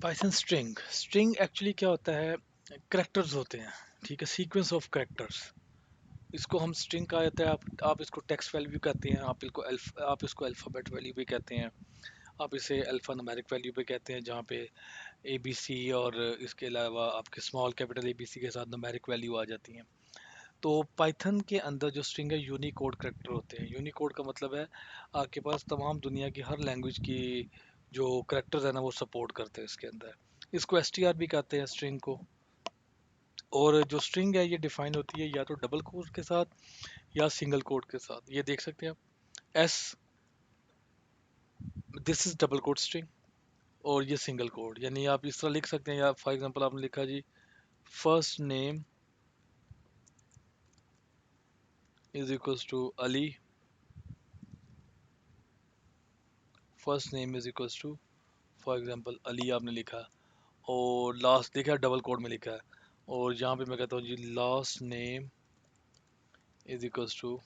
Python string string actually क्या होता है? करेक्टर्स होते हैं, ठीक है, सीक्वेंस ऑफ करेक्टर्स। इसको हम स्ट्रिंग कहा जाता है। आप इसको टेक्स्ट वैल्यू भी कहते हैं, आप इसको अल्फ़ाबेट वैल्यू भी कहते हैं, आप इसे अल्फ़ा न्यूमेरिक वैल्यू भी कहते हैं, जहाँ पे ए बी सी और इसके अलावा आपके small capital A B C के साथ न्यूमेरिक वैल्यू आ जाती हैं। तो पाइथन के अंदर जो स्ट्रिंग है, यूनिकोड करेक्टर होते हैं। यूनिकोड का मतलब है आपके पास तमाम दुनिया की हर लैंग्वेज की जो करेक्टर्स है ना, वो सपोर्ट करते हैं इसके अंदर। इसको एस टी आर भी कहते हैं स्ट्रिंग को। और जो स्ट्रिंग है ये डिफाइन होती है या तो डबल कोड के साथ या सिंगल कोड के साथ। ये देख सकते हैं आप, S, this is double quote string, और ये सिंगल कोड। यानी आप इस तरह लिख सकते हैं, या फॉर एग्जांपल आपने लिखा जी, first name is equals to Ali, first name is equals to for example Ali आपने लिखा, और लास्ट देखा डबल कोड में लिखा है। और यहाँ पे मैं कहता हूँ जी, last name is equals to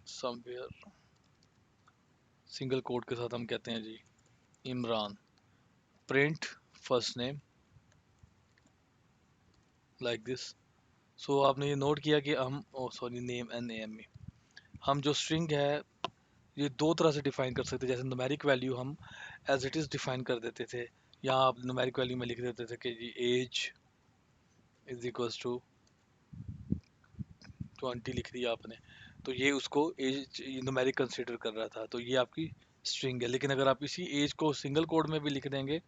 somewhere, single code के साथ हम कहते हैं जी Imran, print first name like this. So आपने ये नोट किया कि हम, oh sorry, name N A M E, हम जो स्ट्रिंग है ये दो तरह से डिफाइन कर सकते हैं। जैसे न्यूमेरिक वैल्यू हम एज इट इज़ डिफाइन कर देते थे। यहाँ आप न्यूमेरिक वैल्यू में लिख देते थे कि जी एज इज इक्वल्स टू 20 लिख दिया आपने, तो ये उसको एज न्यूमेरिक कंसीडर कर रहा था, तो ये आपकी स्ट्रिंग है। लेकिन अगर आप इसी एज को सिंगल कोड में भी लिख देंगे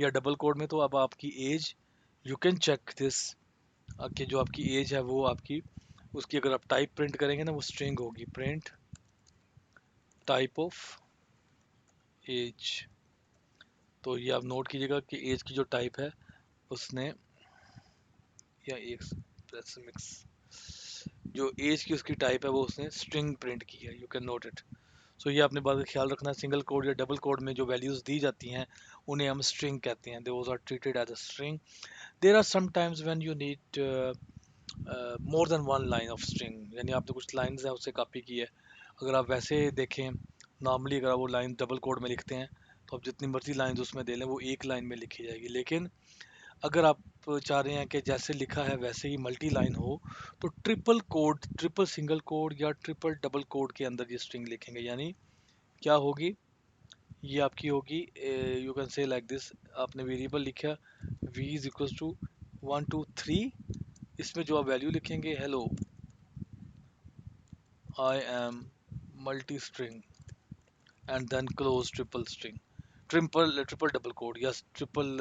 या डबल कोड में, तो अब आपकी age, you can check this, कि जो आपकी एज है वो आपकी, उसकी अगर आप टाइप प्रिंट करेंगे ना, वो स्ट्रिंग होगी, प्रिंट टाइप ऑफ एज। तो ये आप नोट कीजिएगा कि एज की जो टाइप है उसने, या एक मिक्स, जो एज की उसकी टाइप है वो उसने स्ट्रिंग प्रिंट की है, यू कैन नोट इट। सो ये आपने बात का ख्याल रखना है, सिंगल कोड या डबल कोड में जो वैल्यूज दी जाती हैं उन्हें हम स्ट्रिंग कहते हैं, those are treated as a string. There are some times when you need more than one line of string, यानी आपने कुछ लाइंस है उससे कॉपी की है। अगर आप वैसे देखें, नॉर्मली अगर आप वो लाइन डबल कोड में लिखते हैं तो आप जितनी मर्जी लाइंस उसमें दे लें वो एक लाइन में लिखी जाएगी। लेकिन अगर आप चाह रहे हैं कि जैसे लिखा है वैसे ही मल्टी लाइन हो, तो triple code, triple single code या ट्रिपल डबल कोड के अंदर ये स्ट्रिंग लिखेंगे। यानी क्या होगी, ये आपकी होगी, you can say like this, आपने वेरिएबल लिखा v इज इक्वल टू 1 2 3, इसमें जो आप वैल्यू लिखेंगे, hello I am multi string, and then close triple string, triple triple double quote या ट्रिपल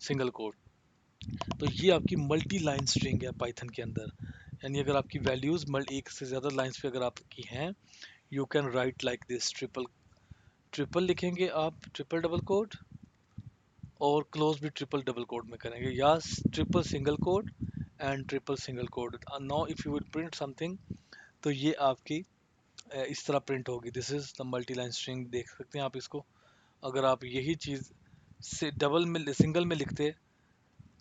सिंगल कोड। तो ये आपकी मल्टी लाइन स्ट्रिंग है पाइथन के अंदर। यानी अगर आपकी वैल्यूज एक से ज़्यादा लाइंस पे अगर आपकी हैं, you can write like this, triple triple लिखेंगे आप, ट्रिपल डबल कोड, और क्लोज भी ट्रिपल डबल कोड में करेंगे, या triple single code and triple single code. Now if you will print something, तो ये आपकी इस तरह प्रिंट होगी, this is the multi line string. देख सकते हैं आप इसको। अगर आप यही चीज़ से डबल में, सिंगल में लिखते,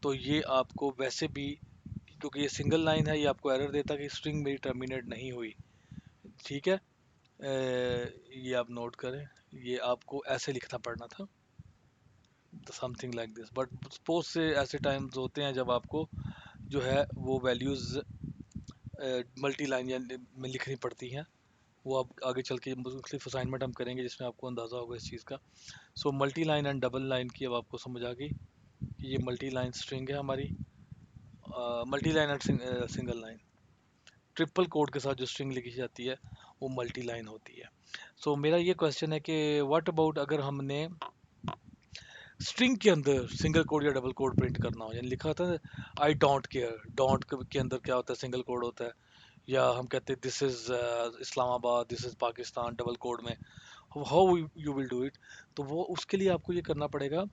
तो ये आपको वैसे भी, क्योंकि ये सिंगल लाइन है, ये आपको एरर देता कि स्ट्रिंग मेरी टर्मिनेट नहीं हुई। ठीक है, ये आप नोट करें, ये आपको ऐसे लिखना पड़ना था, something like this. But suppose से ऐसे टाइम्स होते हैं जब आपको जो है वो वैल्यूज़ मल्टी लाइन में लिखनी पड़ती हैं। वो आप आगे चल के मुख्तलिफ असाइनमेंट हम करेंगे जिसमें आपको अंदाज़ा होगा इस चीज़ का। So multi line and double line की अब आपको समझ आ गई कि ये मल्टी लाइन स्ट्रिंग है हमारी, multi line and single line. Triple code के साथ जो स्ट्रिंग लिखी जाती है वो मल्टी लाइन होती है। सो मेरा ये क्वेश्चन है कि व्हाट अबाउट अगर हमने स्ट्रिंग के अंदर सिंगल कोड या डबल कोड प्रिंट करना हो, यानी लिखा होता है आई डोंट केयर, डोंट के अंदर क्या होता है, सिंगल कोड होता है। या हम कहते हैं this is Islamabad, this is Pakistan, double code में। How you will do it? तो वो उसके लिए आपको ये करना पड़ेगा,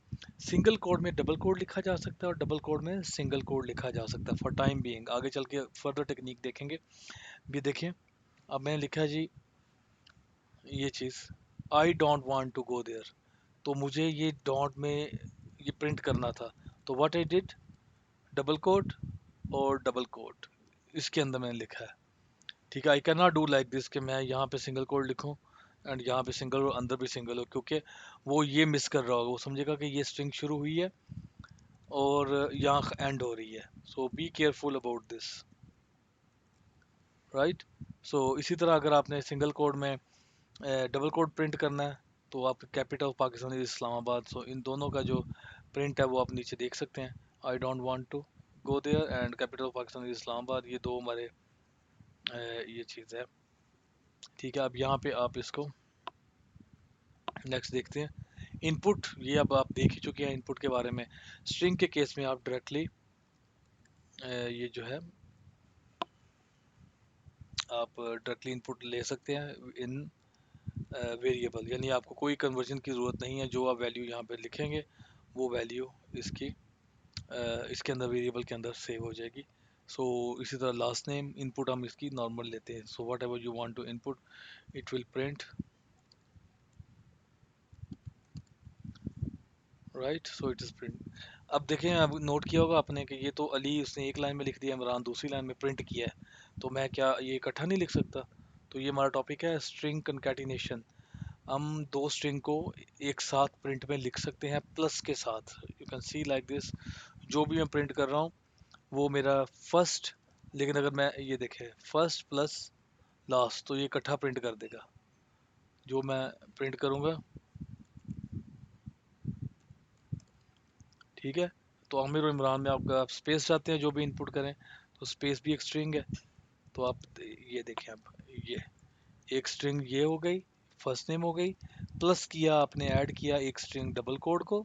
सिंगल कोड में डबल कोड लिखा जा सकता है और डबल कोड में सिंगल कोड लिखा जा सकता है फॉर टाइम बीइंग। आगे चल के फर्दर टेक्निक देखेंगे। भी देखिए, अब मैंने लिखा जी ये चीज़, I don't want to go there, तो मुझे ये डॉट में ये प्रिंट करना था। तो what I did, double quote और डबल कोट इसके अंदर मैंने लिखा है। ठीक है, I can not do like this कि मैं यहाँ पे सिंगल कोड लिखूँ, एंड यहाँ पे सिंगल और अंदर भी सिंगल हो, क्योंकि वो ये मिस कर रहा होगा, वो समझेगा कि ये स्ट्रिंग शुरू हुई है और यहाँ एंड हो रही है। So be careful about this, right. So इसी तरह अगर आपने सिंगल कोड में डबल कोड प्रिंट करना है, तो आप capital of Pakistan is Islamabad, so इन दोनों का जो प्रिंट है वो आप नीचे देख सकते हैं। I don't want to go there and capital of Pakistan is Islamabad, ये दो हमारे ये चीज़ है। ठीक है, अब यहाँ पे आप इसको नेक्स्ट देखते हैं। इनपुट, ये अब आप देख ही चुके हैं इनपुट के बारे में। स्ट्रिंग के केस में आप डायरेक्टली ये जो है आप डायरेक्टली इनपुट ले सकते हैं इन वेरिएबल, यानी आपको कोई कन्वर्जन की ज़रूरत नहीं है। जो आप वैल्यू यहाँ पे लिखेंगे वो वैल्यू इसकी इसके अंदर वेरिएबल के अंदर सेव हो जाएगी। सो इसी तरह लास्ट नेम इनपुट हम इसकी नॉर्मल लेते हैं। So whatever you want to input it will print, right. So it is print. अब देखें, अब नोट किया होगा आपने कि ये तो अली उसने एक लाइन में लिख दिया, इमरान दूसरी लाइन में प्रिंट किया है, तो मैं क्या ये इकट्ठा नहीं लिख सकता? तो ये हमारा टॉपिक है स्ट्रिंग कंकैटिनेशन। हम दो स्ट्रिंग को एक साथ प्रिंट में लिख सकते हैं प्लस के साथ। You can see like this, जो भी मैं प्रिंट कर रहा हूँ वो मेरा फर्स्ट, लेकिन अगर मैं ये देखें फर्स्ट प्लस लास्ट, तो ये इकट्ठा प्रिंट कर देगा। जो मैं प्रिंट करूँगा, ठीक है। तो आमिर और इमरान में आप स्पेस चाहते हैं जो भी इनपुट करें, तो स्पेस भी एक स्ट्रिंग है। तो आप ये देखें, अब ये एक स्ट्रिंग ये हो गई, फर्स्ट नेम हो गई, प्लस किया आपने, ऐड किया एक स्ट्रिंग डबल कोड को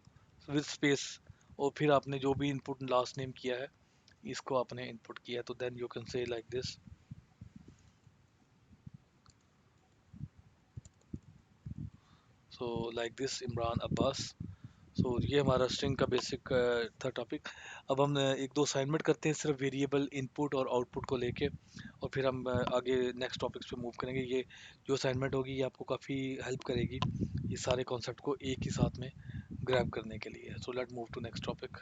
विद स्पेस, और फिर आपने जो भी इनपुट लास्ट नेम किया है इसको आपने इनपुट किया, तो then you can say like this. So like this Imran Abbas. So ये हमारा स्ट्रिंग का बेसिक था टॉपिक। अब हम एक दो असाइनमेंट करते हैं सिर्फ वेरिएबल इनपुट और आउटपुट को लेके, और फिर हम आगे नेक्स्ट टॉपिक्स पे मूव करेंगे। ये जो असाइनमेंट होगी ये आपको काफ़ी हेल्प करेगी ये सारे कॉन्सेप्ट को एक ही साथ में ग्रैब करने के लिए। So let move to next topic.